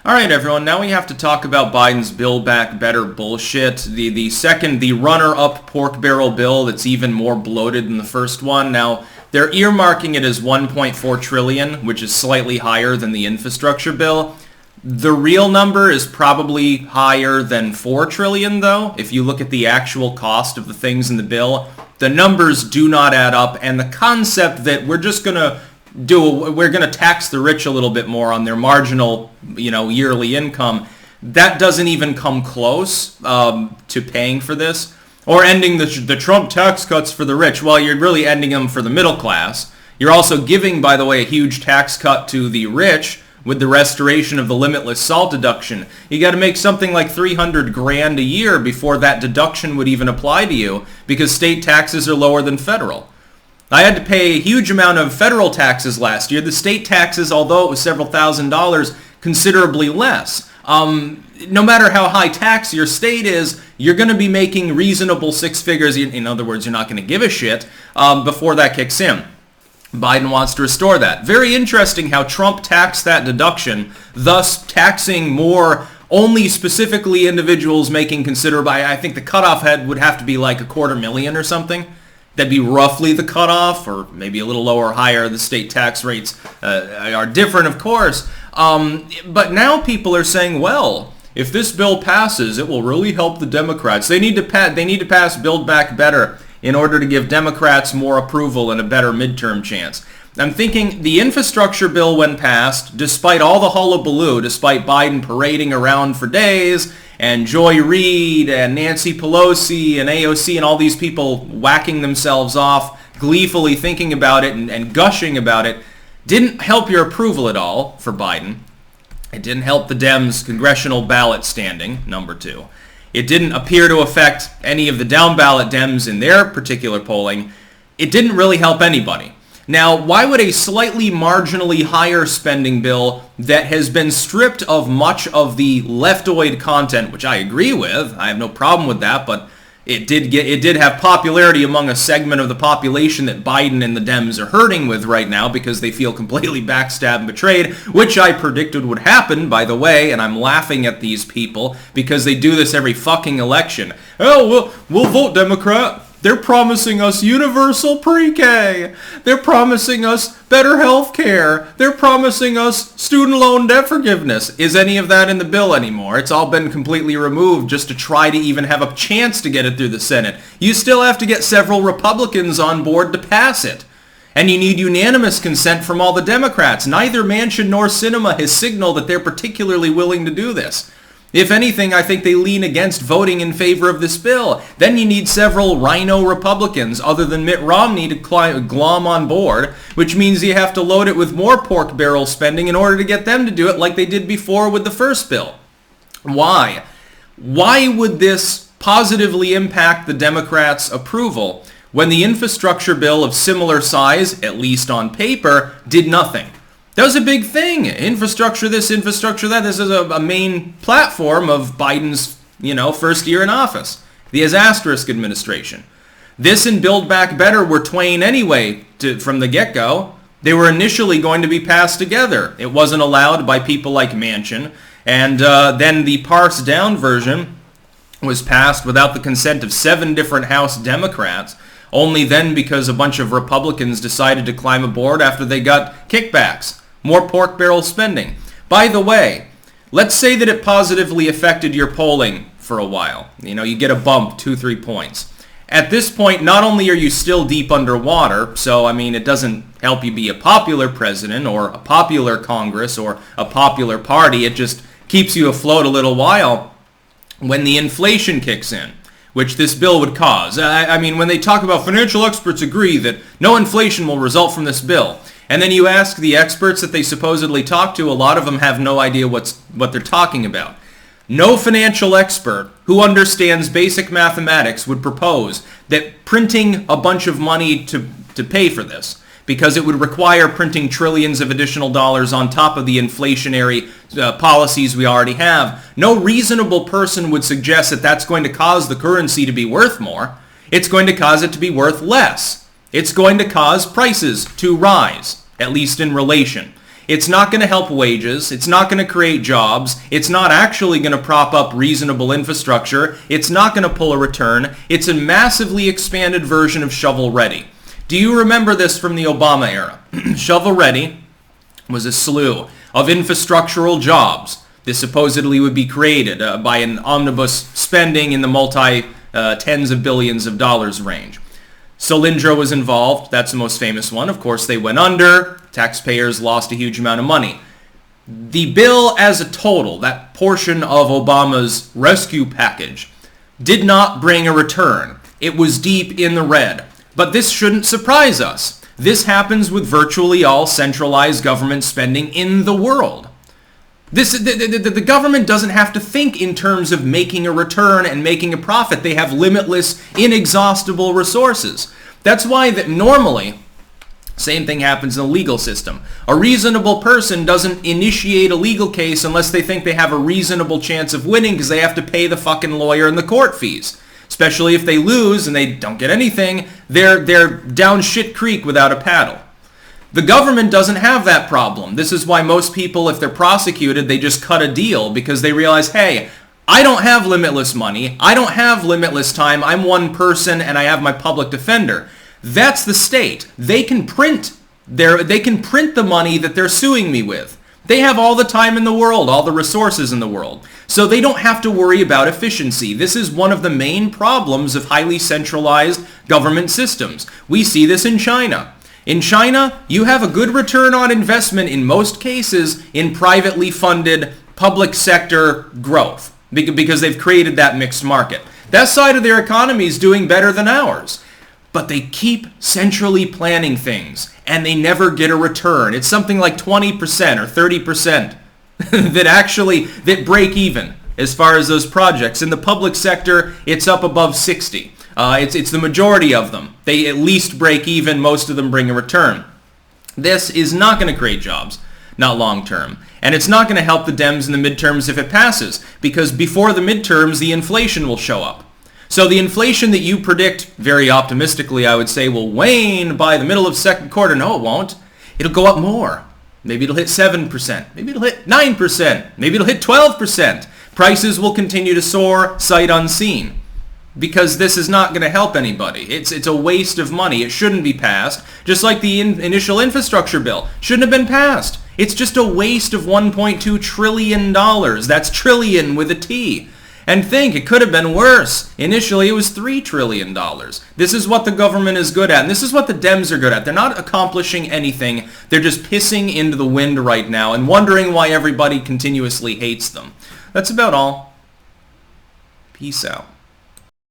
All right, everyone. Now we have to talk about Biden's Build Back Better bullshit. The runner-up pork barrel bill that's even more bloated than the first one. Now, they're earmarking it as $1.4 trillion, which is slightly higher than the infrastructure bill. The real number is probably higher than $4 trillion, though. If you look at the actual cost of the things in the bill, the numbers do not add up, and the concept that we're going to tax the rich a little bit more on their marginal, yearly income, that doesn't even come close to paying for this. Or ending the Trump tax cuts for the rich. Well, you're really ending them for the middle class. You're also giving, by the way, a huge tax cut to the rich with the restoration of the limitless SALT deduction. You got to make something like $300,000 a year before that deduction would even apply to you, because state taxes are lower than federal. I had to pay a huge amount of federal taxes last year. The state taxes, although it was several $1,000s, considerably less. No matter how high tax your state is, you're going to be making reasonable six figures. In other words, you're not going to give a shit before that kicks in. Biden wants to restore that. Very interesting how Trump taxed that deduction, thus taxing more only specifically individuals making considerable. I think the cutoff would have to be like $250,000 or something. That'd be roughly the cutoff, or maybe a little lower or higher. The state tax rates are different, of course. But now people are saying, well, if this bill passes, it will really help the Democrats. They need to pass Build Back Better in order to give Democrats more approval and a better midterm chance. I'm thinking the infrastructure bill, when passed, despite all the hullabaloo, despite Biden parading around for days, and Joy Reid and Nancy Pelosi and AOC and all these people whacking themselves off, gleefully thinking about it and gushing about it, didn't help your approval at all for Biden. It didn't help the Dems' congressional ballot standing, number 2. It didn't appear to affect any of the down-ballot Dems in their particular polling. It didn't really help anybody. Now, why would a slightly marginally higher spending bill that has been stripped of much of the leftoid content, which I agree with, I have no problem with that, but it did have popularity among a segment of the population that Biden and the Dems are hurting with right now because they feel completely backstabbed and betrayed, which I predicted would happen, by the way, and I'm laughing at these people because they do this every fucking election. Oh, we'll vote Democrat. They're promising us universal pre-K. They're promising us better health care. They're promising us student loan debt forgiveness. Is any of that in the bill anymore? It's all been completely removed just to try to even have a chance to get it through the Senate. You still have to get several Republicans on board to pass it. And you need unanimous consent from all the Democrats. Neither Manchin nor Sinema has signaled that they're particularly willing to do this. If anything, I think they lean against voting in favor of this bill. Then you need several rhino Republicans other than Mitt Romney to glom on board, which means you have to load it with more pork barrel spending in order to get them to do it like they did before with the first bill. Why? Why would this positively impact the Democrats' approval when the infrastructure bill of similar size, at least on paper, did nothing? That was a big thing. Infrastructure this, infrastructure that. This is a main platform of Biden's, first year in office. The asterisk administration. This and Build Back Better were twain anyway from the get-go. They were initially going to be passed together. It wasn't allowed by people like Manchin. And then the parsed down version was passed without the consent of 7 different House Democrats. Only then because a bunch of Republicans decided to climb aboard after they got kickbacks. More pork barrel spending. By the way, let's say that it positively affected your polling for a while. You get a bump, 2-3 points. At this point, not only are you still deep underwater, so, it doesn't help you be a popular president or a popular Congress or a popular party. It just keeps you afloat a little while when the inflation kicks in, which this bill would cause. When they talk about financial experts agree that no inflation will result from this bill. And then you ask the experts that they supposedly talk to, a lot of them have no idea what they're talking about. No financial expert who understands basic mathematics would propose that printing a bunch of money to pay for this, because it would require printing trillions of additional dollars on top of the inflationary policies we already have. No reasonable person would suggest that that's going to cause the currency to be worth more. It's going to cause it to be worth less. It's going to cause prices to rise, at least in relation. It's not going to help wages. It's not going to create jobs. It's not actually going to prop up reasonable infrastructure. It's not going to pull a return. It's a massively expanded version of shovel-ready. Do you remember this from the Obama era? Shovel-ready was a slew of infrastructural jobs. This supposedly would be created by an omnibus spending in the multi-tens of billions of dollars range. Solyndra was involved. That's the most famous one. Of course, they went under. Taxpayers lost a huge amount of money. The bill as a total, that portion of Obama's rescue package, did not bring a return. It was deep in the red. But this shouldn't surprise us. This happens with virtually all centralized government spending in the world. The government doesn't have to think in terms of making a return and making a profit. They have limitless, inexhaustible resources. That's why that normally, same thing happens in the legal system. A reasonable person doesn't initiate a legal case unless they think they have a reasonable chance of winning because they have to pay the fucking lawyer and the court fees. Especially if they lose and they don't get anything, they're down shit creek without a paddle. The government doesn't have that problem. This is why most people, if they're prosecuted, they just cut a deal because they realize, hey, I don't have limitless money. I don't have limitless time. I'm one person and I have my public defender. That's the state. They can print the money that they're suing me with. They have all the time in the world, all the resources in the world. So they don't have to worry about efficiency. This is one of the main problems of highly centralized government systems. We see this in China. In China, you have a good return on investment in most cases in privately funded public sector growth because they've created that mixed market. That side of their economy is doing better than ours. But they keep centrally planning things and they never get a return. It's something like 20% or 30% that break even as far as those projects. In the public sector, it's up above 60. It's the majority of them. They at least break even. Most of them bring a return. This is not going to create jobs, not long term. And it's not going to help the Dems in the midterms if it passes, because before the midterms, the inflation will show up. So the inflation that you predict, very optimistically, I would say, will wane by the middle of second quarter. No, it won't. It'll go up more. Maybe it'll hit 7%. Maybe it'll hit 9%. Maybe it'll hit 12%. Prices will continue to soar, sight unseen. Because this is not going to help anybody. It's a waste of money. It shouldn't be passed. Just like the initial infrastructure bill. Shouldn't have been passed. It's just a waste of $1.2 trillion. That's trillion with a T. And think, it could have been worse. Initially, it was $3 trillion. This is what the government is good at, and this is what the Dems are good at. They're not accomplishing anything. They're just pissing into the wind right now and wondering why everybody continuously hates them. That's about all. Peace out.